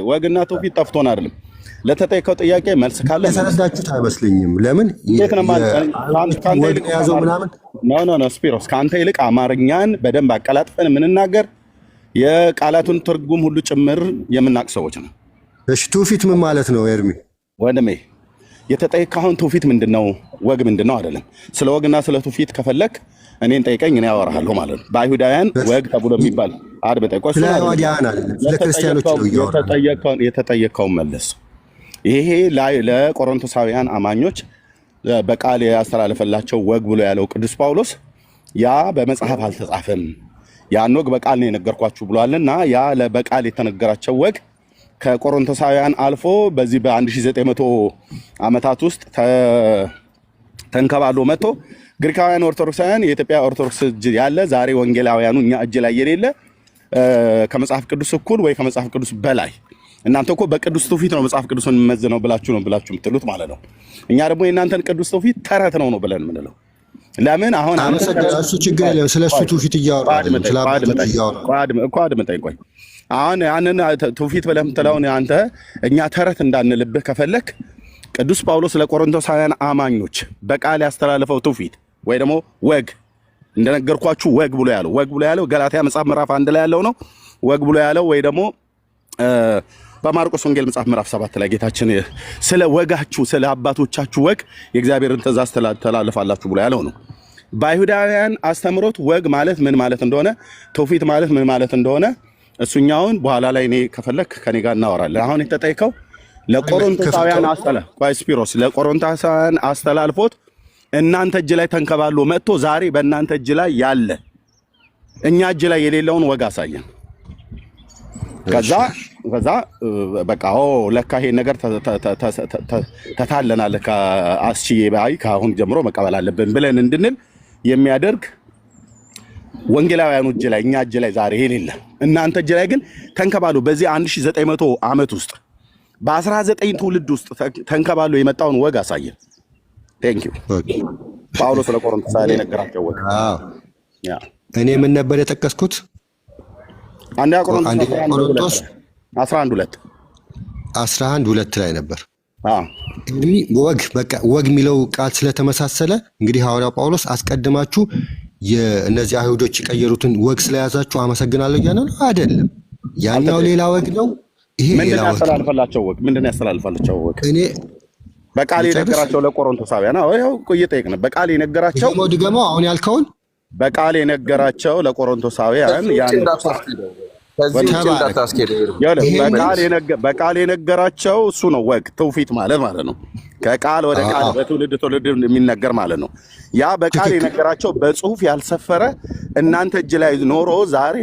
ወግና ትውፊት ጠፍቶን አይደለም። ለተጠየቀው ጥያቄ መልስ ካለ ተሰረዳችሁት አይመስልኝም። ለምን እንዴት ነው ማለት ካንተ ይልቅ ያዘው ምናምን ኖ ስፒሮስ ካንተ ይልቅ አማርኛን በደንብ አቀላጥፈን የምንናገር የቃላቱን ትርጉም ሁሉ ጭምር የምናቅ ሰዎች ነው። እሺ ትውፊት ምን ማለት ነው ኤርሚ? ወንድሜ የተጠየቀውን ትውፊት ምንድነው ወግ ምንድነው አይደለም። ስለ ወግና ስለ ትውፊት ከፈለክ እኔን ጠይቀኝ እኔ አወራለሁ ማለት ነው። በአይሁዳውያን ወግ ተብሎ የሚባል አድበጠቆስ ስለ አይሁዳውያን አይደለም ስለ ክርስቲያኖች ነው የተጠየቀውን መለስ። ይሄ ለቆሮንቶሳውያን አማኞች በቃል ያስተላለፈላቸው ወግ ብሎ ያለው ቅዱስ ጳውሎስ ያ በመጽሐፍ አልተጻፈም፣ ያን ወግ በቃል ነው የነገርኳችሁ ብሏልና ያ በቃል የተነገራቸው ወግ ከቆሮንቶሳውያን አልፎ በዚህ በ1900 ዓመታት ውስጥ ተንከባሎ መጥቶ ግሪካውያን ኦርቶዶክሳውያን የኢትዮጵያ ኦርቶዶክስ እጅ ያለ ዛሬ ወንጌላውያኑ እኛ እጅ ላይ የሌለ ከመጽሐፍ ቅዱስ እኩል ወይ ከመጽሐፍ ቅዱስ በላይ እናንተ እኮ በቅዱስ ትውፊት ነው መጽሐፍ ቅዱስን መዝነው ብላችሁ የምትሉት ማለት ነው። እኛ ደግሞ የእናንተን ቅዱስ ትውፊት ተረት ነው ብለን የምንለው ለምን? አሁን እሱ ችግር የለም። ስለሱ ትውፊት አድምጠኝ ቆይ። አሁን ያንን ትውፊት ብለህ የምትለውን አንተ እኛ ተረት እንዳንልብህ ከፈለክ ቅዱስ ጳውሎስ ለቆሮንቶሳውያን አማኞች በቃል ያስተላለፈው ትውፊት ወይ ደግሞ ወግ እንደነገርኳችሁ ወግ ብሎ ያለው ገላትያ መጽሐፍ ምዕራፍ 1 ላይ ያለው ነው። ወግ ብሎ ያለው ወይ ደግሞ በማርቆስ ወንጌል መጽሐፍ ምዕራፍ 7 ላይ ጌታችን ስለ ወጋችሁ ስለ አባቶቻችሁ ወግ የእግዚአብሔርን ትእዛዝ ተላልፋላችሁ ብሎ ያለው ነው። በአይሁዳውያን አስተምሮት ወግ ማለት ምን ማለት እንደሆነ ትውፊት ማለት ምን ማለት እንደሆነ እሱኛውን በኋላ ላይ እኔ ከፈለክ ከኔ ጋር እናወራለን። አሁን የተጠየቀው ለቆሮንቶሳውያን ስፒሮስ ለቆሮንቶሳውያን አስተላልፎት እናንተ እጅ ላይ ተንከባሎ መጥቶ ዛሬ በእናንተ እጅ ላይ ያለ እኛ እጅ ላይ የሌለውን ወግ አሳየን። ከዛ በቃ ለካ ይሄ ነገር ተታለናል ከአስቺዬ ባይ ከአሁን ጀምሮ መቀበል አለብን ብለን እንድንል የሚያደርግ ወንጌላውያኑ እጅ ላይ እኛ እጅ ላይ ዛሬ የሌለ እናንተ እጅ ላይ ግን ተንከባሎ በዚህ 1900 ዓመት ውስጥ በ19 ትውልድ ውስጥ ተንከባሎ የመጣውን ወግ አሳየን። ቴንክ ዩ ጳውሎስ ለቆሮንቶሳውያን የነገራቸው ወግ። እኔ ምን ነበር የጠቀስኩት? አንደኛ ቆሮንቶስ 11:2 ላይ ነበር። ወግ በቃ ወግ የሚለው ቃል ስለተመሳሰለ እንግዲህ ሐዋርያው ጳውሎስ አስቀድማችሁ የእነዚህ አይሁዶች የቀየሩትን ወግ ስለያዛችሁ አመሰግናለሁ እያለ ነው አይደለም። ያኛው ሌላ ወግ ነው፣ ይሄ ሌላ ወግ ነው። ምንድን ያስተላልፋላቸው ወግ? እኔ በቃል የነገራቸው ለቆሮንቶሳውያን ያው እየጠየቅን በቃል የነገራቸው ድገመው አሁን ያልከውን በቃል የነገራቸው ለቆሮንቶሳውያን በቃል የነገራቸው እሱ ነው ወግ ትውፊት ማለት ነው። ከቃል ወደ ቃል በትውልድ የሚነገር ማለት ነው። ያ በቃል የነገራቸው በጽሁፍ ያልሰፈረ እናንተ እጅ ላይ ኖሮ ዛሬ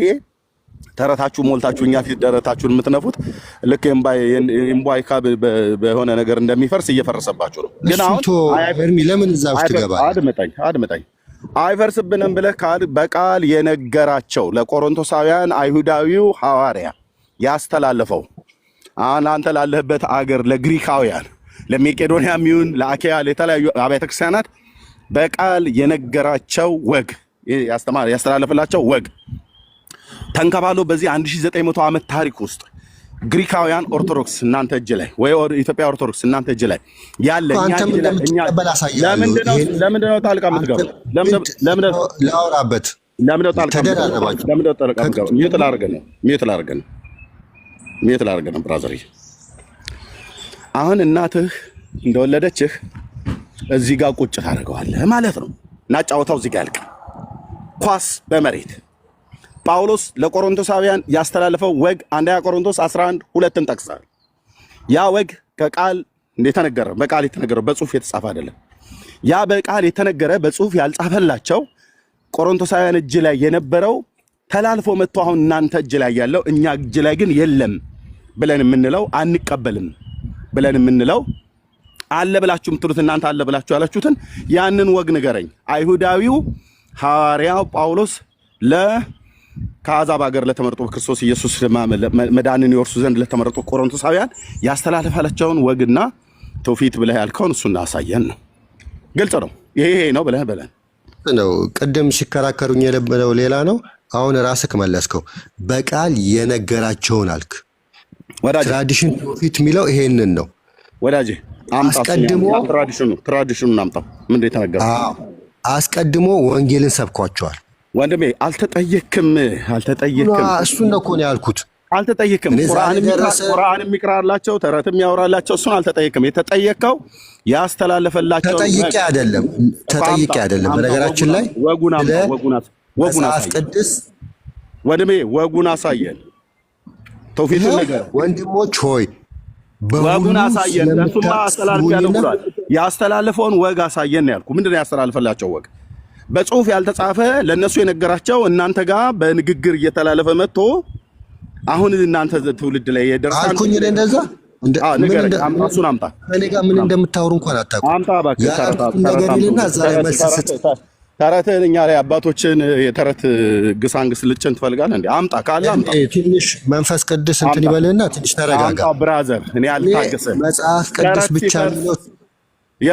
ተረታችሁ ሞልታችሁ እኛ ፊት ደረታችሁን የምትነፉት ልክ እምቧይ ካብ በሆነ ነገር እንደሚፈርስ እየፈረሰባችሁ ነው። ግን አሁን ለምን እዛ ውስጥ ገባል? አድምጠኝ አይፈርስብንም ብለህ በቃል የነገራቸው ለቆሮንቶሳውያን አይሁዳዊው ሐዋርያ ያስተላለፈው አንተ ላለህበት አገር ለግሪካውያን ለመቄዶንያም ይሁን ለአኬያ ለተለያዩ አብያተ ክርስቲያናት በቃል የነገራቸው ወግ ያስተላለፈላቸው ወግ ተንከባሎ በዚህ 1900 ዓመት ታሪክ ውስጥ ግሪካውያን ኦርቶዶክስ እናንተ እጅ ላይ ወይ ኢትዮጵያ ኦርቶዶክስ እናንተ እጅ ላይ ያለ ለምንድነው ጣልቃ የምትገባው? ለምንድነው ጣልቃ የምትገባው? ሚዩት ላድርገህ ነው ብራዘር። አሁን እናትህ እንደወለደችህ እዚህ ጋር ቁጭ ታደርገዋለህ ማለት ነው እና ጫወታው እዚህ ጋር ያልቅ። ኳስ በመሬት ጳውሎስ ለቆሮንቶሳውያን ያስተላለፈው ወግ አንደኛ ቆሮንቶስ 11:2 ጠቅሰሃል። ያ ወግ ከቃል እንደተነገረ በቃል የተነገረ በጽሁፍ የተጻፈ አይደለም። ያ በቃል የተነገረ በጽሁፍ ያልጻፈላቸው ቆሮንቶሳውያን እጅ ላይ የነበረው ተላልፎ መጥቶ አሁን እናንተ እጅ ላይ ያለው እኛ እጅ ላይ ግን የለም ብለን የምንለው አንቀበልም ብለን የምንለው አለ ብላችሁ የምትሉት እናንተ አለ ብላችሁ ያላችሁትን ያንን ወግ ንገረኝ። አይሁዳዊው ሐዋርያው ጳውሎስ ከአሕዛብ ሀገር ለተመረጡ በክርስቶስ ኢየሱስ መዳንን ይወርሱ ዘንድ ለተመረጡ ቆሮንቶሳውያን ያስተላለፋላቸውን ወግና ትውፊት ብለህ ያልከውን እሱን አሳየን ነው። ግልጽ ነው። ይሄ ነው ብለህ ነው። ቅድም ሲከራከሩኝ የነበረው ሌላ ነው። አሁን ራስህ መለስከው። በቃል የነገራቸውን አልክ። ወዳጅ ትራዲሽን ትውፊት የሚለው ይሄንን ነው ወዳጅ። አስቀድሞ ትራዲሽኑን አምጣው። ምንድን ነው የተነገረው? አስቀድሞ ወንጌልን ሰብኳቸዋል። ወንድሜ አልተጠየቅክም። እሱን ነው እኮ ነው ያልኩት። አልተጠየቅክም። ቁርአን የሚቀራላቸው ተረትም ያወራላቸው እሱን አልተጠየቅክም። የተጠየቀው ያስተላለፈላቸው ተጠይቄ አይደለም። በነገራችን ላይ ወጉን ቅዱስ ወንድሜ ወጉን አሳየን። ተውፊቱን ነገር ወንድሞች ሆይ ወጉን አሳየን። እሱማ አስተላልፍ ያለው ብሏል። ያስተላለፈውን ወግ አሳየን ነው ያልኩ። ምንድን ነው ያስተላልፈላቸው ወግ? በጽሁፍ ያልተጻፈ ለነሱ የነገራቸው እናንተ ጋር በንግግር እየተላለፈ መጥቶ አሁን እናንተ ትውልድ ላይ የደረሰ አልኩኝ። እንደዛ እሱን አምጣ። እኔ ጋር ምን እንደምታወሩ እንኳን አታውቁም። አምጣ እባክህ። ተረትህን እኛ ላይ አባቶችን የተረት ግሳንግስ ልጭን ትፈልጋለህ እንዴ? አምጣ ካለ አምጣ። ትንሽ መንፈስ ቅዱስ እንትን ይበልና ትንሽ ተረጋጋ። አምጣ ብራዘር፣ እኔ አልታገሰም። መጽሐፍ ቅዱስ ብቻ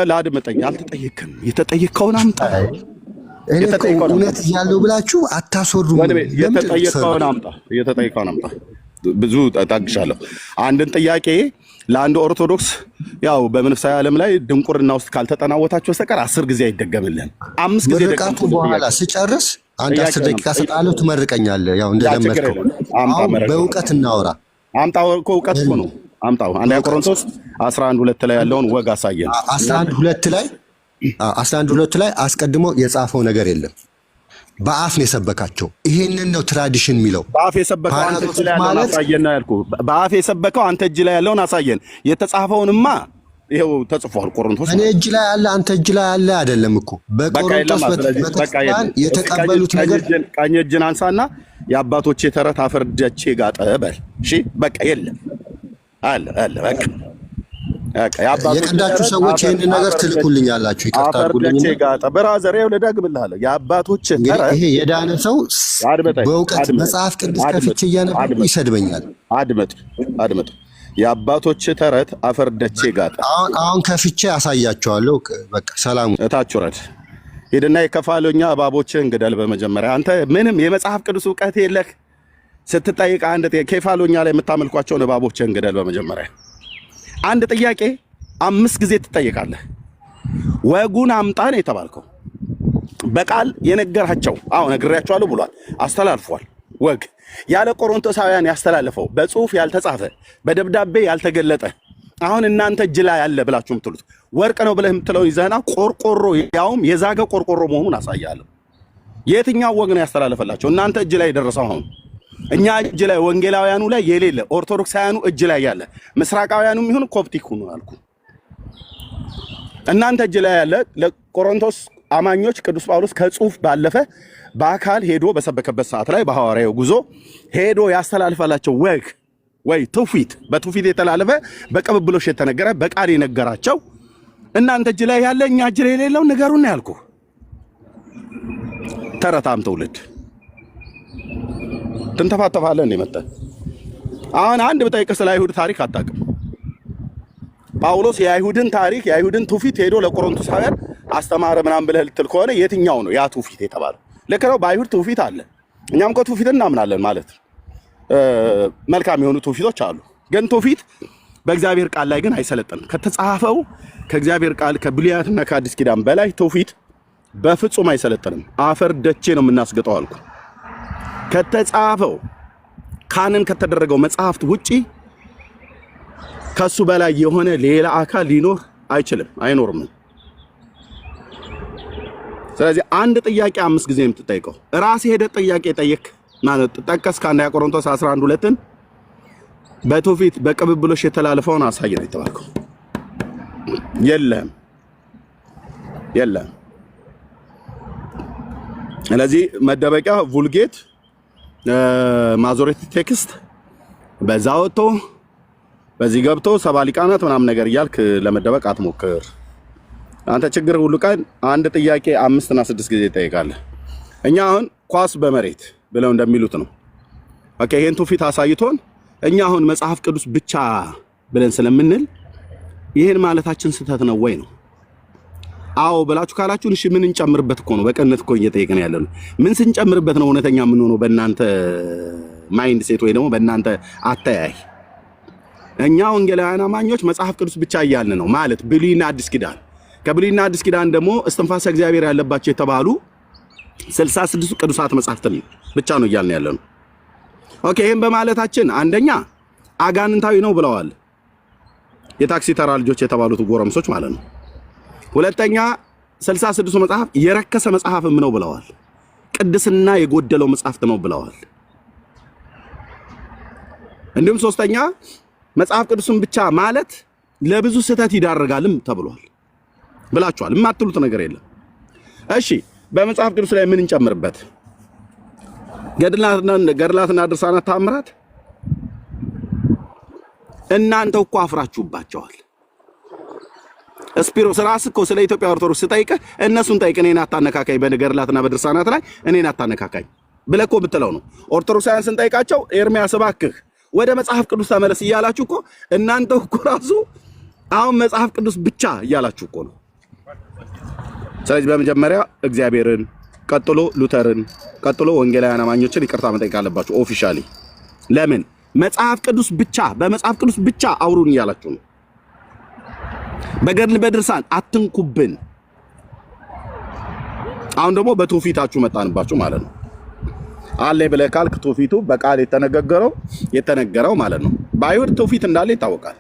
ነው አድምጠኝ። አልተጠየቅክም። የተጠየቅከውን አምጣ። እውነት እያለው ብላችሁ አታስወሩም። የተጠየቀውን አምጣ። ብዙ ታግሻለሁ። አንድን ጥያቄ ለአንድ ኦርቶዶክስ ያው በመንፈሳዊ ዓለም ላይ ድንቁርና ውስጥ ካልተጠናወታችሁ በስተቀር 10 ጊዜ አይደገምልን። 5 ጊዜ ምርቃቱ በኋላ ስጨርስ አንድ 10 ደቂቃ ሰጣለሁ፣ ትመርቀኛለህ። ያው እንደለመድከው በእውቀት እናወራ። አምጣው እኮ እውቀት እኮ ነው። አምጣው። አንደኛ ቆሮንቶስ 11:2 ላይ ያለውን ወግ አሳየን። 11:2 ላይ አስቀድሞ የጻፈው ነገር የለም። በአፍ ነው የሰበካቸው። ይሄንን ነው ትራዲሽን የሚለው። በአፍ የሰበከው አንተ እጅ ላይ ያለውን አሳየን ነው ያልኩህ። በአፍ የሰበከው አንተ እጅ ላይ ያለውን አሳየን። የተጻፈውንማ ይሄው ተጽፏል። ቆሮንቶስ እኔ እጅ ላይ ያለ አንተ እጅ ላይ ያለ አይደለም እኮ። በቆሮንቶስ በተጻፈው የተቀበሉት ነገር ቀኝ እጅን አንሳና የአባቶቼ ተረት አፈርደቼ ጋጠ በል። እሺ በቃ የለም አለ በቃ የቀዳችሁ ሰዎች ይሄንን ነገር ትልኩልኛላችሁ። ይቅርታ አድርጉልኝ። ብራዘር ይኸው ልደግምልሃለሁ። የአባቶች ተረት ይሄ የዳነ ሰው በእውቀት መጽሐፍ ቅዱስ ከፍቼ እያነበብኩ ይሰድበኛል። አድምጥ። የአባቶች ተረት አፈርደቼ ጋጠ። አሁን ከፍቼ አሳያቸዋለሁ። በቃ ሰላሙ እታች ወረድ ሄድና የከፋሎኛ እባቦችን ግደል። በመጀመሪያ አንተ ምንም የመጽሐፍ ቅዱስ እውቀት የለህ። ስትጠይቅ አንድ ኬፋሎኛ ላይ የምታመልኳቸውን እባቦችን ግደል። በመጀመሪያ አንድ ጥያቄ 5 ጊዜ ትጠይቃለህ። ወጉን አምጣ ነው የተባልከው። በቃል የነገራቸው ነግሬያቸዋለሁ ብሏል፣ አስተላልፏል። ወግ ያለ ቆሮንቶሳውያን ያስተላልፈው በጽሁፍ ያልተጻፈ በደብዳቤ ያልተገለጠ አሁን እናንተ እጅ ላይ ያለ ብላችሁ የምትሉት ወርቅ ነው ብለህ የምትለውን ይዘህና ቆርቆሮ፣ ያውም የዛገ ቆርቆሮ መሆኑን አሳያለሁ። የትኛው ወግ ነው ያስተላለፈላቸው? እናንተ እጅ ላይ የደረሰው አሁን እኛ እጅ ላይ ወንጌላውያኑ ላይ የሌለ ኦርቶዶክሳውያኑ እጅ ላይ ያለ ምስራቃውያኑም ይሁን ኮፕቲክ ሁኑ አልኩ። እናንተ እጅ ላይ ያለ ለቆሮንቶስ አማኞች ቅዱስ ጳውሎስ ከጽሁፍ ባለፈ በአካል ሄዶ በሰበከበት ሰዓት ላይ በሐዋርያው ጉዞ ሄዶ ያስተላልፋላቸው ወግ ወይ ትውፊት፣ በትውፊት የተላለፈ በቅብብሎሽ የተነገረ በቃል የነገራቸው እናንተ እጅ ላይ ያለ እኛ እጅ ላይ የሌለው ንገሩን ያልኩ። ተረታም ትውልድ ትንተፋተፋለህ እንደ መጣ አሁን አንድ ብጠይቅህ ስለ አይሁድ ታሪክ አታውቅም። ጳውሎስ የአይሁድን ታሪክ የአይሁድን ትውፊት ሄዶ ለቆሮንቶሳውያን አስተማረ ምናምን ብለህ ልትል ከሆነ የትኛው ነው ያ ትውፊት የተባለው? ልክ ነው። በአይሁድ ትውፊት አለ። እኛም እኮ ትውፊት እናምናለን ማለት መልካም የሆኑ ትውፊቶች አሉ። ግን ትውፊት በእግዚአብሔር ቃል ላይ ግን አይሰለጥንም። ከተጻፈው ከእግዚአብሔር ቃል ከብሉያትና ከአዲስ ኪዳን በላይ ትውፊት በፍጹም አይሰለጥንም። አፈር ደቼ ነው የምናስገጠው አልኩ። ከተጻፈው ካንን ከተደረገው መጽሐፍት ውጪ ከሱ በላይ የሆነ ሌላ አካል ሊኖር አይችልም፣ አይኖርም። ስለዚህ አንድ ጥያቄ 5 ጊዜ የምትጠይቀው ራስህ ሄደህ ጥያቄ ጠየቅ ማለት ጠቀስ። ከአንደኛ ቆሮንቶስ 11:2 በትውፊት በቅብብሎሽ የተላለፈውን አሳየን የተባልከው የለም። ስለዚህ መደበቂያ vulgate ማዞሬት ቴክስት በዛ ወጥቶ በዚህ ገብቶ 70 ሊቃናት ምናምን ነገር እያልክ ለመደበቅ አትሞክር። አንተ ችግር ሁሉ ቀን አንድ ጥያቄ 5 እና 6 ጊዜ ትጠይቃለህ። እኛ አሁን ኳስ በመሬት ብለው እንደሚሉት ነው። ኦኬ ይሄን ትውፊት አሳይቶን እኛ አሁን መጽሐፍ ቅዱስ ብቻ ብለን ስለምንል ይሄን ማለታችን ስህተት ነው ወይ ነው? አዎ ብላችሁ ካላችሁ እሺ ምን እንጨምርበት እኮ ነው። በቀነት እኮ እየጠየቅን ያለነው ምን ስንጨምርበት ነው እውነተኛ ምን ሆኖ በእናንተ ማይንድ ሴት ወይ ደግሞ በእናንተ አተያይ እኛ ወንጌላውያን አማኞች መጽሐፍ ቅዱስ ብቻ እያልን ነው ማለት ብሉይና አዲስ ኪዳን። ከብሉይና አዲስ ኪዳን ደግሞ እስትንፋሰ እግዚአብሔር ያለባቸው የተባሉ 66 ቅዱሳት መጽሐፍትን ብቻ ነው እያልን ያለነው። ኦኬ ይሄን በማለታችን አንደኛ አጋንንታዊ ነው ብለዋል የታክሲ ተራ ልጆች የተባሉት ጎረምሶች ማለት ነው። ሁለተኛ 66 መጽሐፍ የረከሰ መጽሐፍም ነው ብለዋል። ቅድስና የጎደለው መጽሐፍት ነው ብለዋል። እንዲሁም ሶስተኛ መጽሐፍ ቅዱስን ብቻ ማለት ለብዙ ስህተት ይዳረጋልም ተብሏል ብላችኋል። የማትሉት ነገር የለም። እሺ በመጽሐፍ ቅዱስ ላይ ምን እንጨምርበት? ገድላትና ድርሳናት ተአምራት እናንተ እኮ አፍራችሁባቸዋል። ስፒሮስ ራስህ እኮ ስለ ኢትዮጵያ ኦርቶዶክስ ጠይቀህ እነሱን ጠይቅ፣ እኔን አታነካካኝ፣ በገድላትና በድርሳናት ላይ እኔን አታነካካኝ ብለህ እኮ ብትለው ነው። ኦርቶዶክሳውያን ስንጠይቃቸው ኤርሚያስ እባክህ ወደ መጽሐፍ ቅዱስ ተመለስ እያላችሁ እኮ እናንተ እኮ ራሱ አሁን መጽሐፍ ቅዱስ ብቻ እያላችሁ እኮ ነው። ስለዚህ በመጀመሪያ እግዚአብሔርን፣ ቀጥሎ ሉተርን፣ ቀጥሎ ወንጌላውያን አማኞችን ይቅርታ መጠየቅ አለባችሁ ኦፊሻሊ። ለምን መጽሐፍ ቅዱስ ብቻ በመጽሐፍ ቅዱስ ብቻ አውሩን እያላችሁ ነው። በገድል በድርሳን አትንኩብን። አሁን ደግሞ በትውፊታችሁ መጣንባችሁ ማለት ነው። አለ ብለህ ካልክ ትውፊቱ በቃል የተነገረው ማለት ነው። በአይሁድ ትውፊት እንዳለ ይታወቃል።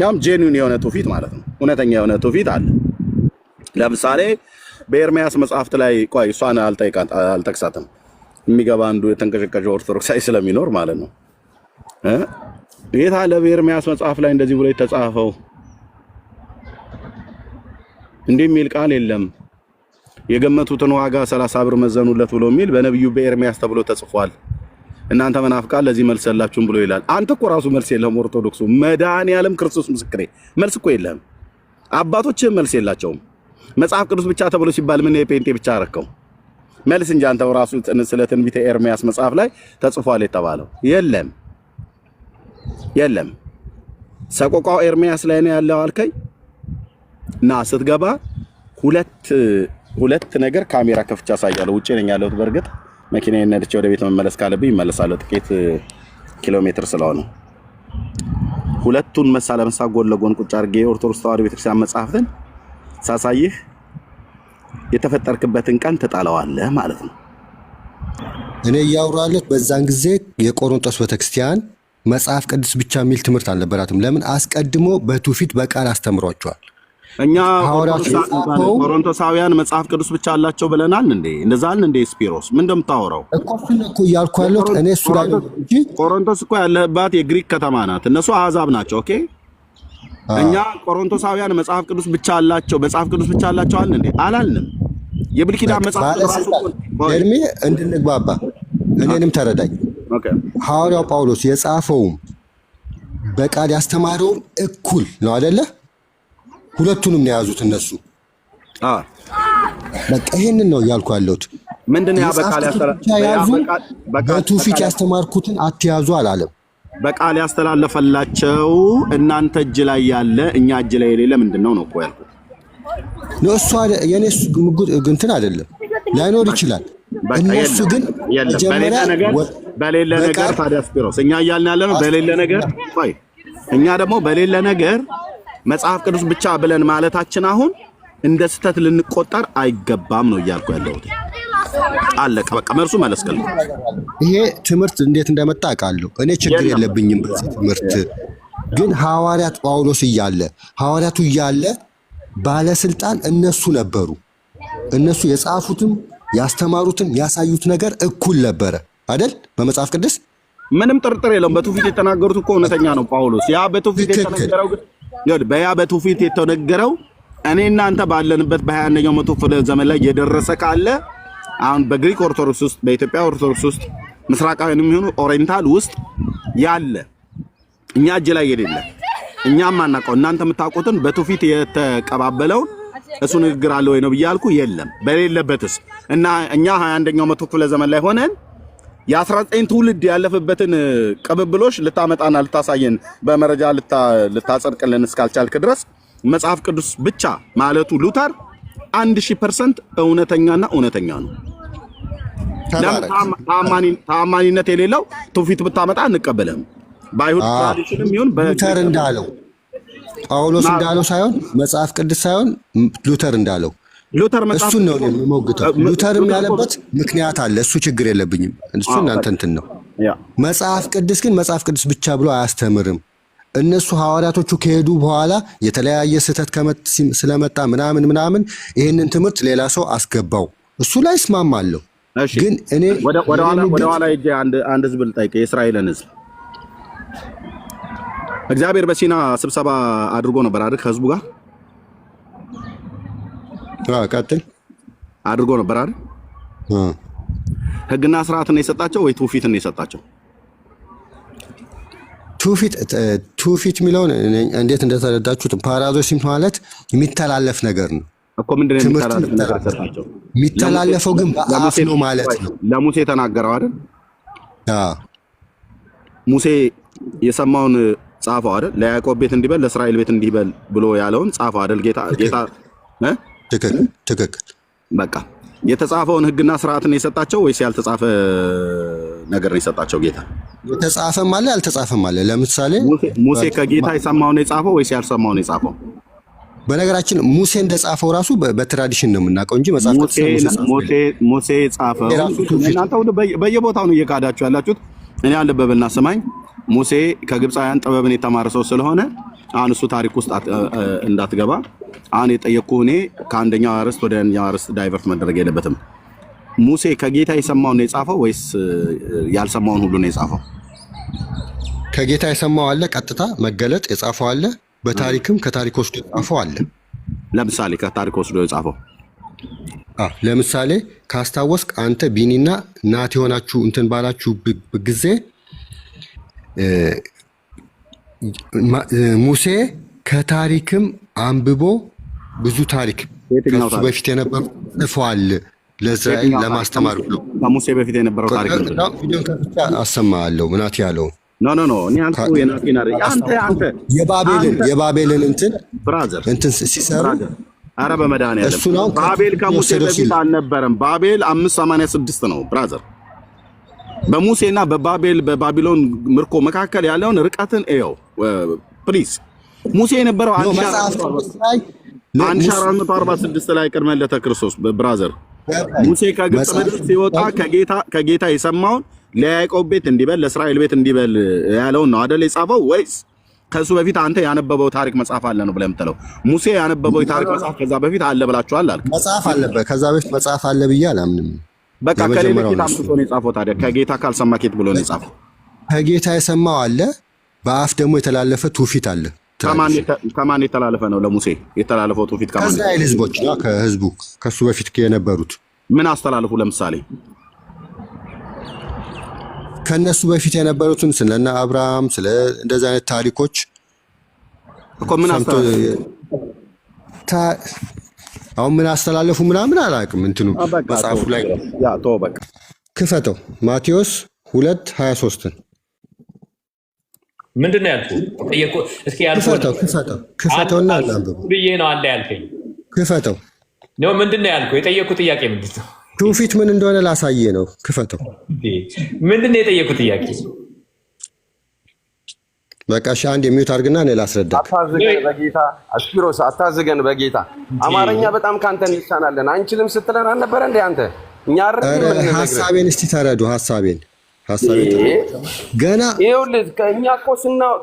ያም ጄኑዊን የሆነ ትውፊት ማለት ነው። እውነተኛ የሆነ ትውፊት አለ። ለምሳሌ በኤርሚያስ መጽሐፍት ላይ ቆይ እሷን አልጠቅሳትም የሚገባ አንዱ የተንቀሸቀሸ ኦርቶዶክሳዊ ስለሚኖር ማለት ነው። የት አለ በኤርሚያስ መጽሐፍ ላይ እንደዚህ ብሎ የተጻፈው? እንዲህ የሚል ቃል የለም። የገመቱትን ዋጋ 30 ብር መዘኑለት ብሎ የሚል በነብዩ በኤርሚያስ ተብሎ ተጽፏል። እናንተ መናፍቃን ለዚህ መልስ የላችሁም ብሎ ይላል። አንተ እኮ ራሱ መልስ የለህም። ኦርቶዶክሱ መድኃኒዓለም ክርስቶስ ምስክሬ መልስ እኮ የለህም። አባቶችህ መልስ የላቸውም። መጽሐፍ ቅዱስ ብቻ ተብሎ ሲባል ምን የጴንጤ ብቻ አረከው መልስ እንጂ አንተው ራሱ ስለ ትንቢተ ኤርሚያስ መጽሐፍ ላይ ተጽፏል የተባለው የለም። ሰቆቃው ኤርሚያስ ላይ ነው ያለው አልከኝ እና ስትገባ ሁለት ነገር ካሜራ ከፍቻ አሳያለሁ። ውጪ ነኝ ያለሁት። በእርግጥ መኪናዬን ነድቼ ወደ ቤት መመለስ ካለብኝ እመለሳለሁ። ጥቂት ኪሎ ሜትር ስለሆነ ሁለቱን መሳ ለመሳ ጎን ለጎን ቁጭ አድርጌ ኦርቶዶክስ ተዋሕዶ ቤተክርስቲያን መጽሐፍትን ሳሳይህ የተፈጠርክበትን ቀን ትጣለዋለህ ማለት ነው። እኔ እያወራለሁ በዛን ጊዜ የቆሮንቶስ ቤተክርስቲያን መጽሐፍ ቅዱስ ብቻ የሚል ትምህርት አልነበራትም። ለምን አስቀድሞ በትውፊት በቃል አስተምሯቸዋል። እኛ ቆሮንቶሳውያን መጽሐፍ ቅዱስ ብቻ አላቸው ብለናል እንዴ? እንደዛልን እንዴ? ስፒሮስ ምን እንደምታወራው እኮ እሱን እኮ እያልኩ ያለሁት እኔ እሱ ላይ እንጂ ቆሮንቶስ እኮ ያለባት የግሪክ ከተማ ናት። እነሱ አሕዛብ ናቸው። ኦኬ እኛ ቆሮንቶሳውያን መጽሐፍ ቅዱስ ብቻ አላቸው አልን እንዴ? አላልንም። የብሉይ ኪዳን መጽሐፍ ቅዱስ እድሜ እንድንግባባ እኔንም ተረዳኝ። ሐዋርያው ጳውሎስ የጻፈውም በቃል ያስተማረውም እኩል ነው አይደለ? ሁለቱንም ነው የያዙት እነሱ። በቃ ይሄንን ነው እያልኩ ያለሁት። ምንድነው ያ በትውፊት ያስተማርኩትን አትያዙ አላለም። በቃል ያስተላለፈላቸው እናንተ እጅ ላይ ያለ እኛ እጅ ላይ የሌለ ምንድነው ነው እኮ ያልኩት። እሱ የኔስ እንትን አይደለም፣ ላይኖር ይችላል። እነሱ ግን በሌለ ነገር ታዲያ ስፒሮስ እኛ እያልን ያለ ነው በሌለ ነገር። እኛ ደግሞ በሌለ ነገር መጽሐፍ ቅዱስ ብቻ ብለን ማለታችን አሁን እንደ ስህተት ልንቆጠር አይገባም ነው እያልኩ ያለሁት። አለቀ በቃ መልሱ መለስከል። ይሄ ትምህርት እንዴት እንደመጣ አውቃለሁ። እኔ ችግር የለብኝም በዚህ ትምህርት። ግን ሐዋርያት ጳውሎስ ሐዋርያቱ እያለ ባለስልጣን እነሱ ነበሩ። እነሱ የጻፉትም ያስተማሩትም ያሳዩት ነገር እኩል ነበረ አይደል? በመጽሐፍ ቅዱስ ምንም ጥርጥር የለውም። በትውፊት የተናገሩት እኮ እውነተኛ ነው ጳውሎስ። ያ በትውፊት የተነገረው በትውፊት የተነገረው እኔ እናንተ ባለንበት በ21ኛው መቶ ክፍለ ዘመን ላይ የደረሰ ካለ አሁን በግሪክ ኦርቶዶክስ ውስጥ በኢትዮጵያ ኦርቶዶክስ ውስጥ ምስራቃዊንም የሚሆኑ ኦሪየንታል ውስጥ ያለ እኛ እጅ ላይ የሌለ እኛም አናውቀው እናንተ የምታውቁትን በትውፊት የተቀባበለውን እሱ ንግግር አለ ወይ ነው ብያልኩ። የለም በሌለበትስ እና እኛ 21ኛው መቶ ክፍለ ዘመን ላይ ሆነን የ19 ትውልድ ያለፈበትን ቅብብሎሽ ልታመጣና ልታሳየን በመረጃ ልታጸድቅልን እስካልቻልክ ድረስ መጽሐፍ ቅዱስ ብቻ ማለቱ ሉተር 1000% እውነተኛ ነው። ታማኒነት የሌለው ትውፊት ብታመጣ አንቀበልም። በአይሁድ ትራዲሽንም ይሁን ሉተር እንዳለው ጳውሎስ እንዳለው ሳይሆን መጽሐፍ ቅዱስ ሳይሆን ሉተር እንዳለው ሉተር መጽሐፍ እሱን ነው የምሞግተው። ሉተርም ያለበት ምክንያት አለ። እሱ ችግር የለብኝም። እሱ እናንተ እንትን ነው። መጽሐፍ ቅዱስ ግን መጽሐፍ ቅዱስ ብቻ ብሎ አያስተምርም። እነሱ ሐዋርያቶቹ ከሄዱ በኋላ የተለያየ ስህተት ስለመጣ ምናምን ይህንን ትምህርት ሌላ ሰው አስገባው። እሱ ላይ እስማማለሁ። ግን እኔ ወደ ኋላ ሄጄ አንድ ህዝብ ልጠይቅ፣ የእስራኤልን ህዝብ እግዚአብሔር በሲና ስብሰባ አድርጎ ነበር አይደል? ከህዝቡ ጋር ቀጥል አድርጎ ነበር አይደል? ህግና ስርዓትን የሰጣቸው ወይ ትውፊትን የሰጣቸው? ትውፊት የሚለውን እንዴት እንደተረዳችሁት ፓራዶክስ ማለት የሚተላለፍ ነገር ነው እኮ። ምንድን ነው የሚተላለፍ ነገር ሰጣቸው? የሚተላለፈው ግን በአፍ ነው ማለት ነው። ለሙሴ ተናገረው አይደል? ሙሴ የሰማውን ጻፈው አይደል? ለያዕቆብ ቤት እንዲበል ለእስራኤል ቤት እንዲበል ብሎ ያለውን ጻፈው አይደል? ጌታ ትክክል። በቃ የተጻፈውን ህግና ስርዓትን የሰጣቸው ወይስ ያልተጻፈ ነገር ነው የሰጣቸው ጌታ? የተጻፈም አለ ያልተጻፈም አለ። ለምሳሌ ሙሴ ከጌታ የሰማውን የጻፈው ወይስ ያልሰማውን የጻፈው? በነገራችን ሙሴ እንደጻፈው ራሱ በትራዲሽን ነው የምናውቀው እንጂ መጽሐፍ ሙሴ ጻፈው። እናንተ ሁሉ በየቦታው ነው እየካዳችሁ ያላችሁት። እኔ አልበበልና ስማኝ። ሙሴ ከግብፃውያን ጥበብን የተማረ ሰው ስለሆነ አሁን እሱ ታሪክ ውስጥ እንዳትገባ አሁን የጠየቅኩህ እኔ ከአንደኛው አርዕስት ወደ አንደኛው አርዕስት ዳይቨርት መደረግ የለበትም። ሙሴ ከጌታ የሰማውን ነው የጻፈው ወይስ ያልሰማውን ሁሉ ነው የጻፈው? ከጌታ የሰማው አለ፣ ቀጥታ መገለጥ የጻፈው አለ፣ በታሪክም ከታሪክ ወስዶ የጻፈው አለ። ለምሳሌ ከታሪክ ወስዶ የጻፈው ለምሳሌ ካስታወስክ አንተ ቢኒና ናት የሆናችሁ እንትን ባላችሁ ጊዜ ሙሴ ከታሪክም አንብቦ ብዙ ታሪክ ከሱ በፊት የነበሩ ጽፏል ለእስራኤል ለማስተማር ብሎ። ከሙሴ በፊት የነበረው ታሪክ ቪዲዮን ከፍቼ አሰማለሁ። ምናት ያለው ኖ እኔ አንተ የናቲና አንተ የባቤልን ብራዘር እንትን ሲሰሩ አረ በመድኃኒዓለም ባቤል ከሙሴ በፊት አልነበረም። ባቤል 586 ነው ብራዘር። በሙሴና በባቢሎን ምርኮ መካከል ያለውን ርቀትን እየው ፕሊዝ። ሙሴ የነበረው 1446 ላይ ቅድመ ልደተ ክርስቶስ ብራዘር። ሙሴ ከግብፅ ምድር ሲወጣ ከጌታ የሰማውን ለያዕቆብ ቤት እንዲበል ለእስራኤል ቤት እንዲበል ያለውን ነው አይደል የጻፈው? ወይስ ከሱ በፊት አንተ ያነበበው ታሪክ መጽሐፍ አለ ነው ብለህ የምትለው? ሙሴ ያነበበው የታሪክ መጽሐፍ ከዛ በፊት አለ ብላችኋል አልክ። መጽሐፍ አለበት ከዛ በፊት መጽሐፍ አለ ብዬ አላምንም። በቃ ከሌላ ጌታ አምጥቶ ነው የጻፈው። ታዲያ ከጌታ ካልሰማ ኬት ብሎ ነው የጻፈው? ከጌታ የሰማው አለ፣ በአፍ ደግሞ የተላለፈ ትውፊት አለ። ከማን የተላለፈ ነው? ለሙሴ የተላለፈው ትውፊት ከማን? ከእስራኤል ህዝቦች ነው። ከህዝቡ ከሱ በፊት የነበሩት ምን አስተላልፉ? ለምሳሌ ከነሱ በፊት የነበሩትን ስለና አብርሃም ስለ እንደዚህ አይነት ታሪኮች እኮ ምን አሁን ምን አስተላለፉ ምናምን አላውቅም። እንትኑ መጽሐፉ ላይ በቃ ክፈተው። ማቴዎስ 2:23 ምንድን ነው ያልኩህ? እስኪ ክፈተውና አንብበው ብዬ ነው አለ ያልከኝ። ክፈተው ነው ምንድን ነው ያልኩህ? የጠየኩህ ጥያቄ ምንድን ነው? ትውፊት ምን እንደሆነ ላሳየ ነው። ክፈተው። ምንድን ነው የጠየኩህ ጥያቄ? በቃ እሺ፣ አንድ የሚዩት አድርግና እኔ ላስረዳ። አታዝገን በጌታ አስፒሮስ፣ አታዝገን በጌታ አማርኛ በጣም ካንተ እንሳናለን። አንችልም ስትለን አልነበረ እንዴ አንተ? እኛ ሐሳቤን እስቲ ተረዱ። ሐሳቤን ገና ይኸውልህ፣ ከእኛ እኮ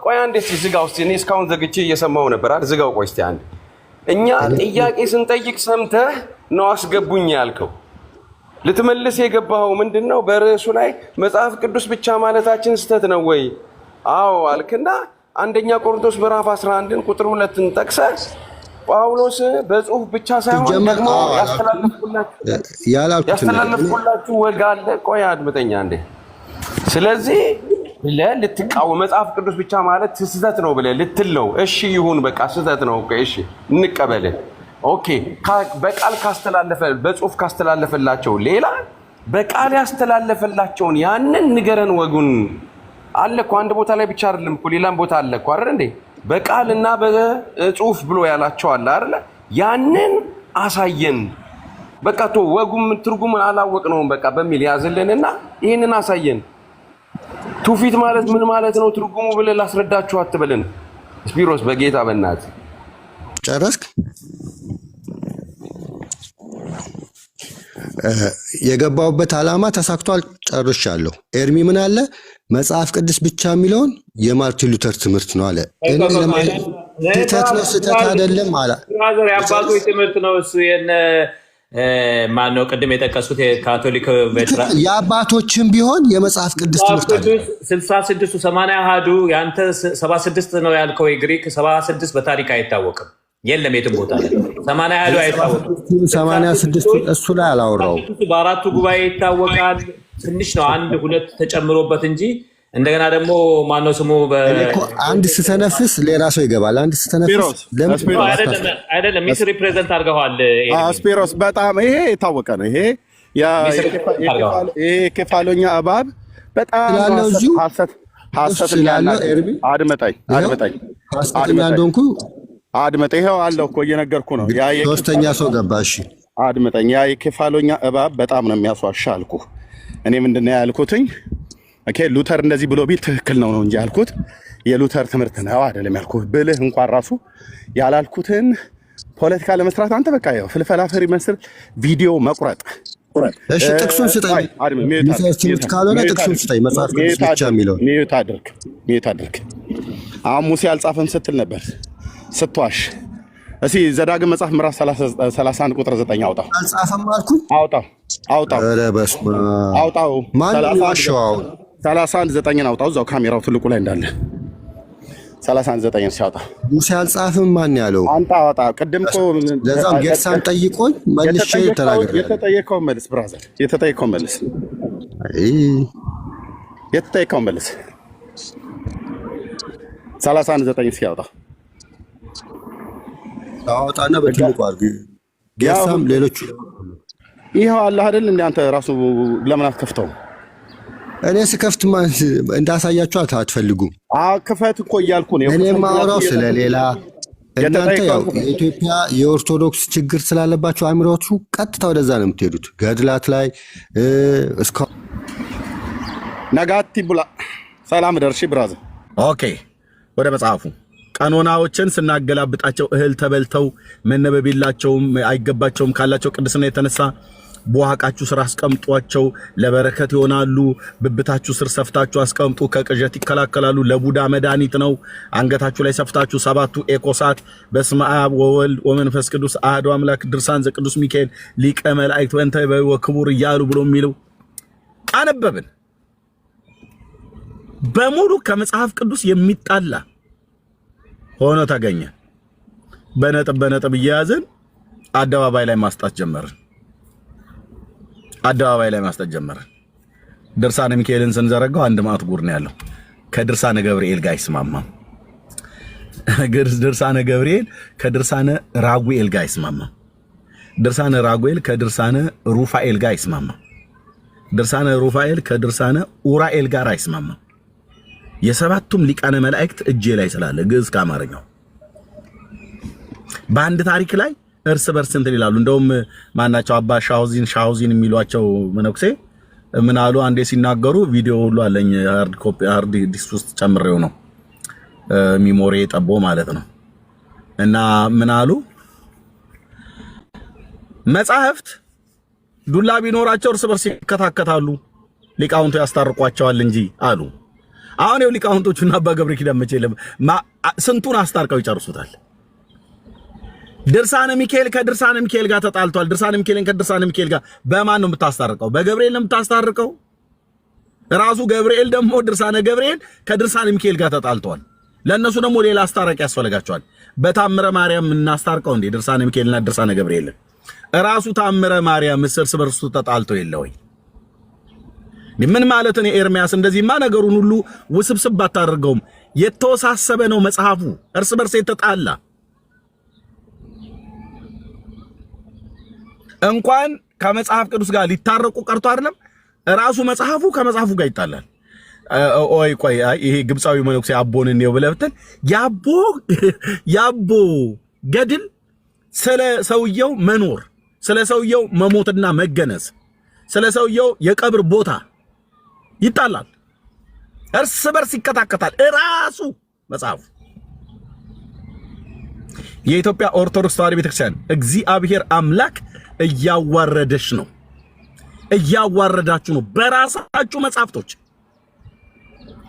ቆይ አንዴ ዝጋ ውስጥ እኔ እስካሁን ዘግቼ እየሰማሁ ነበር አይደል? ዝጋው። ቆይ እስቲ አንዴ እኛ ጥያቄ ስንጠይቅ ሰምተህ ነው አስገቡኝ ያልከው። ልትመልስ የገባኸው ምንድነው? በርዕሱ ላይ መጽሐፍ ቅዱስ ብቻ ማለታችን ስህተት ነው ወይ? አዎ አልክና አንደኛ ቆሮንቶስ ምዕራፍ 11 ቁጥር 2ን ጠቅሰህ ጳውሎስ በጽሁፍ ብቻ ሳይሆን ደግሞ ያስተላለፍኩላችሁ ወግ አለ። ቆይ አድምጠኛ እንዴ። ስለዚህ ልትቃወም መጽሐፍ ቅዱስ ብቻ ማለት ስህተት ነው ብለህ ልትለው፣ እሺ ይሁን በቃ ስህተት ነው እሺ እንቀበልህ። ኦኬ በቃል ካስተላለፈ በጽሁፍ ካስተላለፈላቸው ሌላ በቃል ያስተላለፈላቸውን ያንን ንገረን ወጉን አለ እኮ። አንድ ቦታ ላይ ብቻ አይደለም እኮ ሌላም ቦታ አለ እኮ አይደል እንዴ? በቃልና በጽሁፍ ብሎ ያላቸው አለ አይደል? ያንን አሳየን። በቃ ቶ ወጉም ትርጉም አላወቅነውም በቃ በሚል ያዝልንና ይሄንን አሳየን። ቶ ትውፊት ማለት ምን ማለት ነው ትርጉሙ ብለህ ላስረዳችሁ አትበልን። ስፒሮስ በጌታ በእናትህ ጨረስክ? የገባውበት ዓላማ ተሳክቷል። ጨርሻለሁ። ኤርሚ ምን አለ? መጽሐፍ ቅዱስ ብቻ የሚለውን የማርቲን ሉተር ትምህርት ነው አለ። እኔ ስህተት ነው ስህተት አይደለም አለ። የአባቶች ትምህርት ነው እሱ። ማነው ቅድም የጠቀሱት የካቶሊክ የአባቶችም ቢሆን የመጽሐፍ ቅዱስ ትምህርት አለ። 66 80 አሃዱ ያንተ 76 ነው ያልከው የግሪክ 76 በታሪክ አይታወቅም። የለም የትም ቦታ ላይ 80 አሃዱ አይታወቅም። 86 እሱ ላይ አላወራውም። በአራቱ ጉባኤ ይታወቃል። ትንሽ ነው አንድ ሁለት ተጨምሮበት እንጂ እንደገና ደግሞ ማነው ስሙ አንድ ስተነፍስ ሌላ ሰው ይገባል። አንድ ስተነፍስ አይደለም ሚስ ሪፕሬዘንት አድርገዋል። ስፒሮስ በጣም ይሄ የታወቀ ነው። ይሄ የኬፋሎኛ እባብ በጣም ሐሰት ያለው ኤርሚ አድመጣኝ እንደሆንኩ አድመጣ። ይሄው አለው እኮ እየነገርኩ ነው። ያ ሶስተኛ ሰው ገባ። እሺ አድመጣኝ። ያ የኬፋሎኛ እባብ በጣም ነው የሚያስዋሻ አልኩ። እኔ ምንድነው ያልኩትኝ? ኦኬ ሉተር እንደዚህ ብሎ ቢል ትክክል ነው እንጂ ያልኩት የሉተር ትምህርት ነው አይደለም ያልኩት። ብልህ እንኳን ራሱ ያላልኩትን ፖለቲካ ለመስራት አንተ በቃ ያው ፍልፈላፈሪ መስል ቪዲዮ መቁረጥ። እሺ ጥቅሱን ስጠኝ። ሚሳኤል ካልሆነ ጥቅሱን ስጠኝ። መጽሐፍ ቅዱስ ብቻ የሚለው ሚዩት አድርግ። አሁን ሙሴ አልጻፈም ስትል ነበር ስትዋሽ። እስኪ ዘዳግም መጽሐፍ ምዕራፍ 31 ቁጥር 9 አውጣው። አልጻፈም አልኩኝ። አውጣው። ኧረ በስመ አብ አውጣው። ማን ዋሻው? 31:9 አውጣው። እዛው ካሜራው ትልቁ ላይ እንዳለ 31:9 ሲያወጣ ሙሴ አልጻፈም። ማን ያለው? አንተ አውጣ። ቅድም እኮ ለዛም ጌርሳን ጠይቆኝ መልሼ ተናግሬያለሁ። የተጠየቀውን መልስ ብራዘር፣ የተጠየቀውን መልስ 31:9 ሲያወጣ አውጣና በትልቁ አድርግ። ጌርሳም ሌሎቹ ይሄው አለ አይደል? እንደ አንተ ራሱ ለምን አትከፍተውም? እኔ ስከፍት እንዳሳያችሁ አትፈልጉም? ክፈት እኮ እያልኩ ነው። እኔ ማውራው ስለሌላ እናንተ ያው የኢትዮጵያ የኦርቶዶክስ ችግር ስላለባቸው አእምሮቱ ቀጥታ ወደዛ ነው የምትሄዱት። ገድላት ላይ እስካሁን ነጋቲ ብላ ሰላም ደርሺ ብራዘር። ኦኬ ወደ መጽሐፉ ቀኖናዎችን ስናገላብጣቸው እህል ተበልተው መነበብ የላቸውም አይገባቸውም ካላቸው ቅድስና የተነሳ በዋቃችሁ ስር አስቀምጧቸው፣ ለበረከት ይሆናሉ። ብብታችሁ ስር ሰፍታችሁ አስቀምጡ፣ ከቅዠት ይከላከላሉ። ለቡዳ መድኃኒት ነው። አንገታችሁ ላይ ሰፍታችሁ 7ቱ ኤኮሳት በስመ አብ ወወልድ ወመንፈስ ቅዱስ አሐዱ አምላክ ድርሳን ዘቅዱስ ሚካኤል ሊቀ መላእክት ወንተ ወክቡር እያሉ ብሎ የሚለው አነበብን። በሙሉ ከመጽሐፍ ቅዱስ የሚጣላ ሆኖ ተገኘ። በነጥብ እየያዝን አደባባይ ላይ ማስጣት ጀመርን። ድርሳነ ሚካኤልን ስንዘረጋው አንድ ማት ጉር ነው ያለው። ከድርሳነ ገብርኤል ጋር አይስማማም። ድርሳነ ገብርኤል ከድርሳነ ራጉኤል ጋር አይስማማም። ድርሳነ ራጉኤል ከድርሳነ ሩፋኤል ጋር አይስማማም። ድርሳነ ሩፋኤል ከድርሳነ ኡራኤል ጋር አይስማማም። የሰባቱም ሊቃነ መላእክት እጄ ላይ ስላለ ግዕዝ ከአማርኛው በአንድ ታሪክ ላይ እርስ በርስ እንትን ይላሉ። እንደውም ማናቸው አባ ሻውዚን የሚሏቸው መነኩሴ ምን አሉ? አንዴ ሲናገሩ ቪዲዮ ሁሉ አለኝ ሃርድ ዲስክ ውስጥ ጨምሬው ነው ሚሞሪ ጠቦ ማለት ነው። እና ምን አሉ? መጻሕፍት ዱላ ቢኖራቸው እርስ በርስ ይከታከታሉ፣ ሊቃውንቱ ያስታርቋቸዋል እንጂ አሉ። አሁን ይኸው ሊቃውንቶቹና አባ ገብረ ኪዳን መቼ ስንቱን አስታርቀው ይጨርሱታል። ድርሳነ ሚካኤል ከድርሳነ ሚካኤል ጋር ተጣልቷል። ድርሳነ ሚካኤልን ከድርሳነ ሚካኤል ጋር በማን ነው የምታስታርቀው? በገብርኤል ነው የምታስታርቀው። ራሱ ገብርኤል ደግሞ ድርሳነ ገብርኤል ከድርሳነ ሚካኤል ጋር ተጣልቷል። ለእነሱ ደግሞ ሌላ አስታራቂ ያስፈልጋቸዋል። በታምረ ማርያም እናስታርቀው እንዴ? ድርሳነ ሚካኤልና ድርሳነ ገብርኤል ራሱ ታምረ ማርያም እርስ በርሱ ተጣልቶ የለ ወይ? ምን ማለት ነው? ኤርሚያስ እንደዚህማ ነገሩን ሁሉ ውስብስብ ባታደርገውም የተወሳሰበ ነው መጽሐፉ። እርስ በርስ የተጣላ እንኳን ከመጽሐፍ ቅዱስ ጋር ሊታረቁ ቀርቶ አይደለም ራሱ መጽሐፉ ከመጽሐፉ ጋር ይጣላል። ቆይ ይሄ ግብፃዊ መነኩሴ አቦን ነው ብለህ ብትል ያቦ ገድል ስለ ሰውየው መኖር፣ ስለ ሰውየው መሞትና መገነዝ፣ ስለ ሰውየው የቀብር ቦታ ይጣላል። እርስ በርስ ይከታከታል ራሱ መጽሐፉ። የኢትዮጵያ ኦርቶዶክስ ተዋሕዶ ቤተክርስቲያን እግዚአብሔር አምላክ እያዋረደሽ ነው፣ እያዋረዳችሁ ነው በራሳችሁ መጽሐፍቶች።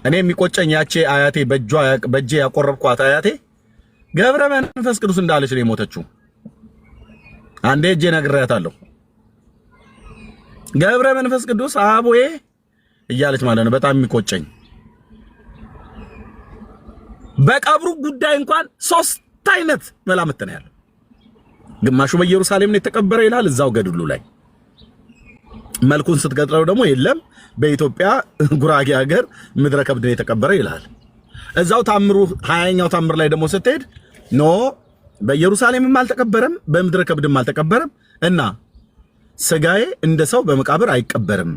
እኔ የሚቆጨኝ ያቺ አያቴ በእጄ ያቆረብኳት አያቴ ገብረ መንፈስ ቅዱስ እንዳለች ነው የሞተችው። አንዴ እጄ ነግሬያታለሁ። ገብረ መንፈስ ቅዱስ አቦዬ እያለች ማለት ነው። በጣም የሚቆጨኝ በቀብሩ ጉዳይ እንኳን 3 አይነት መላምት ነው ያለው። ግማሹ በኢየሩሳሌም ነው የተቀበረ ይላል እዛው ገድሉ ላይ። መልኩን ስትገጥረው ደግሞ የለም በኢትዮጵያ ጉራጌ ሀገር ምድረ ከብድ ነው የተቀበረ ይላል። እዛው ታምሩ 20ኛው ታምር ላይ ደግሞ ስትሄድ ኖ በኢየሩሳሌምም አልተቀበረም በምድረ ከብድም አልተቀበረም እና ስጋዬ እንደ ሰው በመቃብር አይቀበርም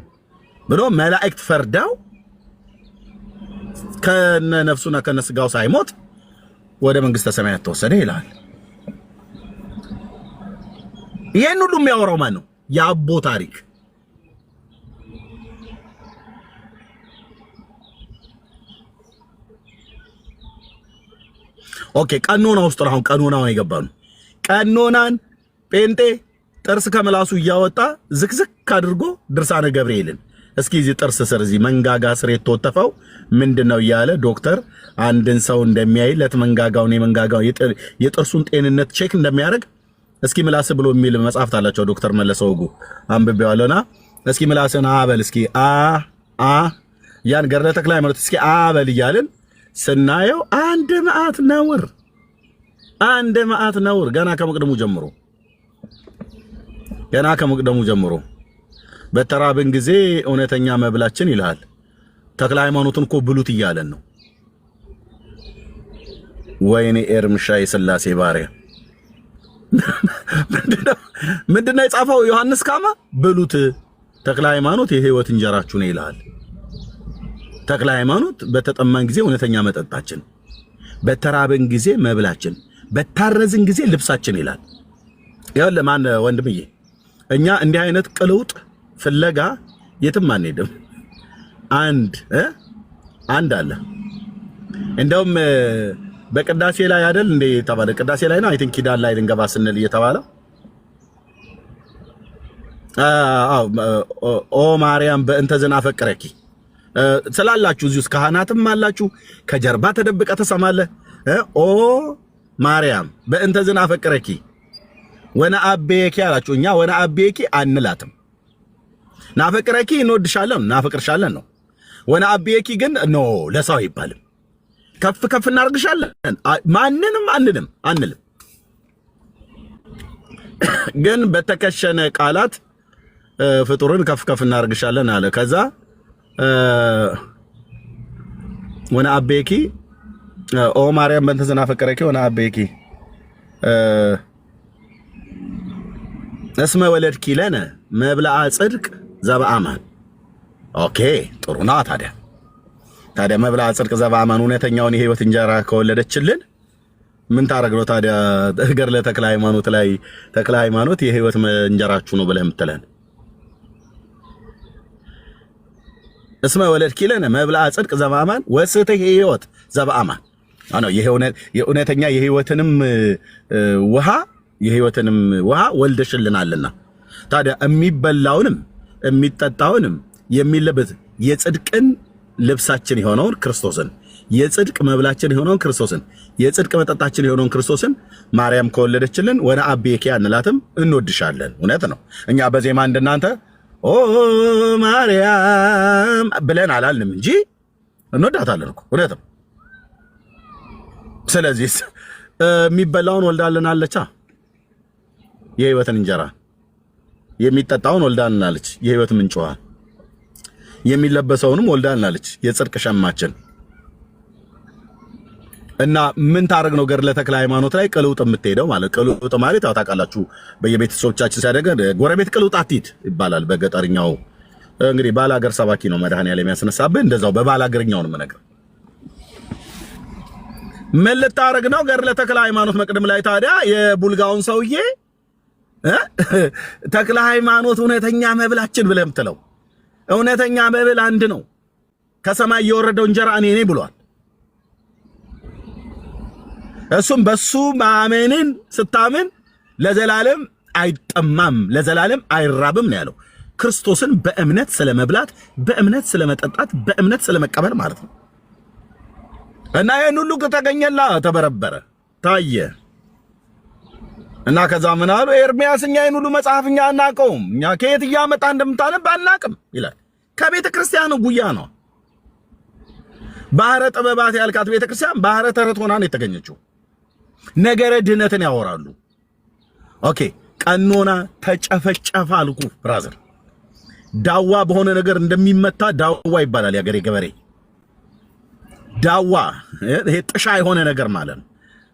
ብሎ መላእክት ፈርዳው ከነነፍሱና ከነስጋው ሳይሞት ወደ መንግስተ ሰማያት ተወሰደ ይላል። ይሄን ሁሉ የሚያወራው ማን ነው? የአቦ ታሪክ። ኦኬ ቀኖና ውስጥ ነው አሁን ቀኖናውን የገባነው። ቀኖናን ጴንጤ ጥርስ ከመላሱ እያወጣ ዝክዝክ አድርጎ ድርሳነ ገብርኤልን እስኪ እዚህ ጥርስ ስር እዚህ መንጋጋ ስር የተወተፈው ምንድነው እያለ ዶክተር አንድን ሰው እንደሚያይለት መንጋጋውን የጥርሱን ጤንነት ቼክ እንደሚያደርግ እስኪ ምላስ ብሎ የሚል መጽሐፍት አላቸው ዶክተር መለሰ ወጉ አንብቤዋለሁና እስኪ ምላስን አበል እስኪ ያን ገድለ ተክለ ሃይማኖት እስኪ አበል እያልን ስናየው አንድ መዓት ነውር ገና ከመቅደሙ ጀምሮ በተራብን ጊዜ እውነተኛ መብላችን ይላል። ተክለ ሃይማኖትን እኮ ብሉት እያለን ነው። ወይኔ ኤርምሻ የሥላሴ ባሪያ ምንድነው የጻፈው ዮሐንስ ካማ? ብሉት ተክለ ሃይማኖት የህይወት እንጀራችሁ ነው ይላል። ተክለ ሃይማኖት በተጠማን ጊዜ እውነተኛ መጠጣችን፣ በተራብን ጊዜ መብላችን፣ በታረዝን ጊዜ ልብሳችን ይላል። ይኸውልህ ማን ወንድምዬ እኛ እንዲህ አይነት ቅልውጥ ፍለጋ የትም አንሄድም። አንድ አለ እንደውም በቅዳሴ ላይ አይደል እንደ ተባለ ቅዳሴ ላይ ነው አይ ቲንክ ኪዳን ላይ ልንገባ ስንል እየተባለ ኦ ማርያም በእንተ ዘናፈቅረኪ ስላላችሁ እዚህ ውስጥ ካህናትም አላችሁ ከጀርባ ተደብቀ ተሰማለህ። ኦ ማርያም በእንተ ዘናፈቅረኪ ወነአቤኪ አላችሁ። እኛ ወነአቤኪ አንላትም። ናፈቅረኪ እንወድሻለን ናፈቅርሻለን ነው። ወነአቤኪ ግን ኖ ለሰው አይባልም። ከፍ እናርግሻለን ማንንም አንልም። ግን በተከሸነ ቃላት ፍጡርን ከፍ እናርግሻለን አለ። ከዛ ወነአቤኪ ኦ ማርያም በእንተ ዘናፈቅረኪ ወነአቤኪ እስመ ወለድኪ ለነ መብልዐ ጽድቅ ዘበአማን። ኦኬ ጥሩ ነው። ታዲያ መብልዐ ጽድቅ ዘበአማን እውነተኛውን የህይወት እንጀራ ከወለደችልን ምን ታረግ ነው ታዲያ? ገድለ ተክለ ሃይማኖት ላይ ተክለ ሃይማኖት የህይወት እንጀራችሁ ነው ብለህ የምትለን? እስመ ወለድኪ ለነ መብልዐ ጽድቅ ዘበአማን ወስተ ህይወት ዘበአማን አኖ የእውነተኛ የህይወትንም ውሃ ወልደሽልናልና ታዲያ የሚበላውንም የሚጠጣውንም የሚለበስ የጽድቅን ልብሳችን የሆነውን ክርስቶስን የጽድቅ መብላችን የሆነውን ክርስቶስን የጽድቅ መጠጣችን የሆነውን ክርስቶስን ማርያም ከወለደችልን ወነአቤኪ አንላትም፣ እንወድሻለን። እውነት ነው። እኛ በዜማ እንደናንተ ኦ ማርያም ብለን አላልንም እንጂ እንወዳታለን እኮ እውነት ነው። ስለዚህ የሚበላውን ወልዳልናለች፣ የህይወትን እንጀራ የሚጠጣውን ወልዳልናለች፣ የህይወት ምንጭ ውሃ የሚለበሰውንም ወልዳልናለች፣ የጽድቅ ሸማችን እና ምን ታረግ ነው ገድለ ተክለ ሃይማኖት ላይ ቅልውጥ የምትሄደው ማለት ቅልውጥ ማለት ያው ታውቃላችሁ በየቤተሰቦቻችን ሲያደገ ጎረቤት ቅልውጥ አትሂድ ይባላል። በገጠርኛው እንግዲህ ባላገር ሰባኪ ነው መድኃኒዓለም የሚያስነሳብህ፣ እንደዛው በባላገርኛው ነው የምነግርህ። ምን ልታረግ ነው ገድለ ተክለ ሃይማኖት መቅደም ላይ ታዲያ የቡልጋውን ሰውዬ ተክለ ሃይማኖት እውነተኛ መብላችን ብለህ የምትለው እውነተኛ መብል አንድ ነው። ከሰማይ የወረደው እንጀራ እኔ ነኝ ብሏል። እሱም በሱ ማመንን ስታምን ለዘላለም አይጠማም፣ ለዘላለም አይራብም ነው ያለው። ክርስቶስን በእምነት ስለመብላት፣ በእምነት ስለመጠጣት፣ በእምነት ስለመቀበል ማለት ነው። እና ይሄን ሁሉ ከተገኘላ ተበረበረ ታየ። እና ከዛ ምን አሉ? ኤርሚያስ እኛ ይሄን ሁሉ መጽሐፍ እኛ አናውቀውም፣ እኛ ከየት እያመጣ እንደምታነብ አናውቅም ይላል። ከቤተ ክርስቲያኑ ጉያ ነው። ባህረ ጥበባት ያልካት ቤተ ክርስቲያን ባህረ ተረት ሆና ነው የተገኘችው። ነገረ ድህነትን ያወራሉ። ኦኬ ቀኖና ተጨፈጨፈ አልኩ ብራዘር። ዳዋ በሆነ ነገር እንደሚመታ ዳዋ ይባላል ያገሬ ገበሬ። ዳዋ ይሄ ጥሻ የሆነ ነገር ማለት ነው።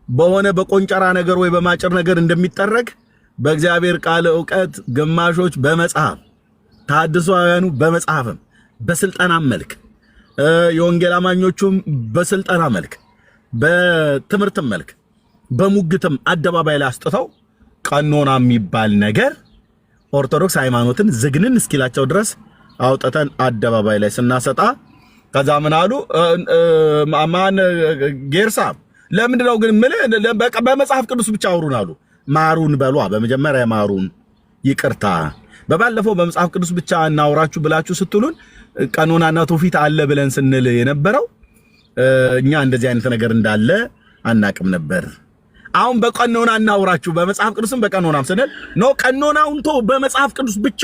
በሆነ በቆንጨራ ነገር ወይ በማጭር ነገር እንደሚጠረግ በእግዚአብሔር ቃል ዕውቀት ግማሾች በመጽሐፍ ታድሷውያኑ በመጽሐፍም በስልጠናም መልክ የወንጌል አማኞቹም በስልጠና መልክ በትምህርትም መልክ በሙግትም አደባባይ ላይ አስጥተው ቀኖና የሚባል ነገር ኦርቶዶክስ ሃይማኖትን ዝግንን እስኪላቸው ድረስ አውጥተን አደባባይ ላይ ስናሰጣ ከዛ ምን አሉ? ማን ጌርሳ ለምንድነው ግን በመጽሐፍ ቅዱስ ብቻ አውሩን አሉ። ማሩን በሏ፣ በመጀመሪያ ማሩን። ይቅርታ በባለፈው በመጽሐፍ ቅዱስ ብቻ እናውራችሁ ብላችሁ ስትሉን ቀኖናና ትውፊት አለ ብለን ስንል የነበረው እኛ እንደዚህ አይነት ነገር እንዳለ አናቅም ነበር። አሁን በቀኖና እናውራችሁ በመጽሐፍ ቅዱስም በቀኖናም ስንል ነው። ቀኖናውን ተው፣ በመጽሐፍ ቅዱስ ብቻ።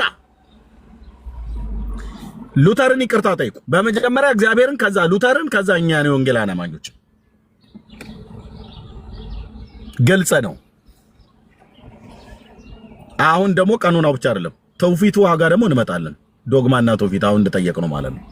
ሉተርን ይቅርታ ጠይቁ። በመጀመሪያ እግዚአብሔርን፣ ከዛ ሉተርን፣ ከዛ እኛ ነው ወንጌላውያን አማኞች። ግልጽ ነው። አሁን ደግሞ ቀኖናው ብቻ አይደለም ትውፊቱ ዋጋ ደግሞ እንመጣለን። ዶግማና ትውፊት አሁን እንደጠየቅ ነው ማለት ነው።